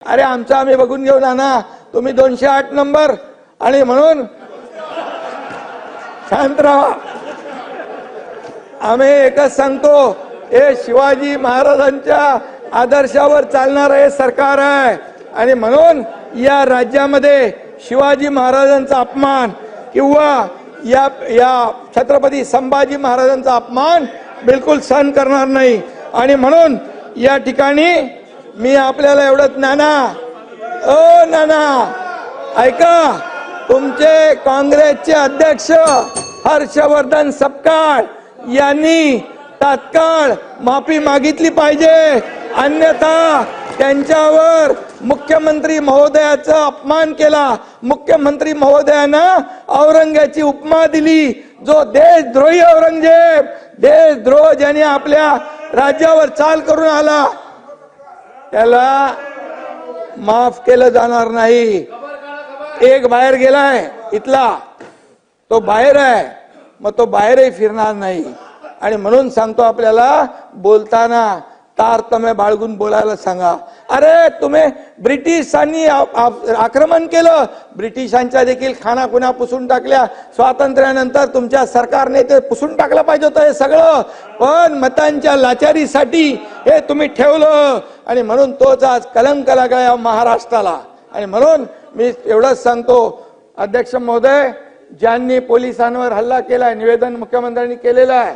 अरे आमचं आम्ही बघून घेऊ ना, तुम्ही 208 नंबर आणि म्हणून शांत राहा। आम्ही एकच सांगतो, हे शिवाजी महाराजांच्या आदर्शावर चालणारं हे सरकार आहे आणि म्हणून या राज्यामध्ये शिवाजी महाराजांचा अपमान किंवा या छत्रपती संभाजी महाराजांचा अपमान बिलकुल सहन करणार नाही। आणि म्हणून या ठिकाणी मी आपल्याला एवढंच नाना ऐका, तुमचे काँग्रेसचे अध्यक्ष हर्षवर्धन सपकाळ यांनी तात्काळ माफी मागितली पाहिजे, अन्यथा त्यांच्यावर मुख्यमंत्री महोदयाचा अपमान केला। मुख्यमंत्री महोदयानं औरंगजेबाची उपमा दिली, जो देशद्रोही औरंगजेब, देशद्रोह ज्याने आपल्या राज्यावर चाल करून आला, त्याला माफ केलं जाणार नाही। एक बाहेर गेलाय इथला, तो बाहेर आहे, मग तो बाहेरही फिरणार नाही। आणि म्हणून सांगतो आपल्याला, बोलताना तारतम्य बाळगून बोलायला सांगा। अरे तुम्ही ब्रिटिशांनी आक्रमण केलं, ब्रिटिशांच्या देखील खानाखुणा पुसून टाकल्या, स्वातंत्र्यानंतर तुमच्या सरकारने ते पुसून टाकलं पाहिजे होतं हे सगळं, पण मतांच्या लाचारीसाठी हे तुम्ही ठेवलं आणि म्हणून तोच आज कलंक लागला या महाराष्ट्राला। आणि म्हणून मी एवढंच सांगतो, अध्यक्ष महोदय, ज्यांनी पोलिसांवर हल्ला केलाय, निवेदन मुख्यमंत्र्यांनी केलेलं आहे,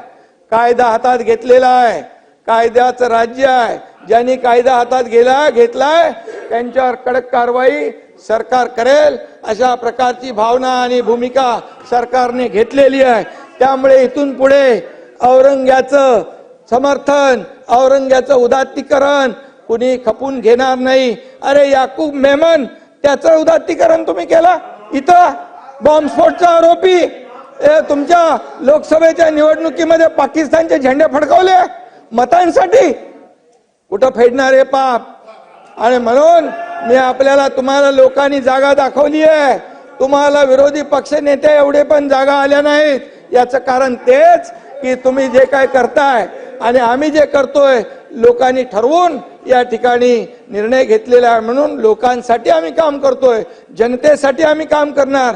कायदा हातात घेतलेला आहे, कायद्याचं राज्य आहे, ज्यांनी कायदा हातात घेतलाय त्यांच्यावर कडक कारवाई सरकार करेल, अशा प्रकारची भावना आणि भूमिका सरकारने घेतलेली आहे। त्यामुळे इथून पुढे औरंग्याचं समर्थन, औरंग्याचं उदात्तीकरण कुणी खपून घेणार नाही। अरे याकूब मेमन, त्याचं उदात्तीकरण तुम्ही केलं, इथं बॉम्बस्फोटचा आरोपी तुमच्या लोकसभेच्या निवडणुकीमध्ये पाकिस्तानचे झेंडे फडकवले मतांसाठी, कुठं फेडणार हे पाप। आणि म्हणून मी आपल्याला, तुम्हाला लोकांनी जागा दाखवली आहे, तुम्हाला विरोधी पक्ष नेते एवढे पण जागा आल्या नाहीत, याचं कारण तेच की तुम्ही जे काय करताय आणि आम्ही जे करतोय, लोकांनी ठरवून या ठिकाणी निर्णय घेतलेला आहे। म्हणून लोकांसाठी आम्ही काम करतोय, जनतेसाठी आम्ही काम करणार।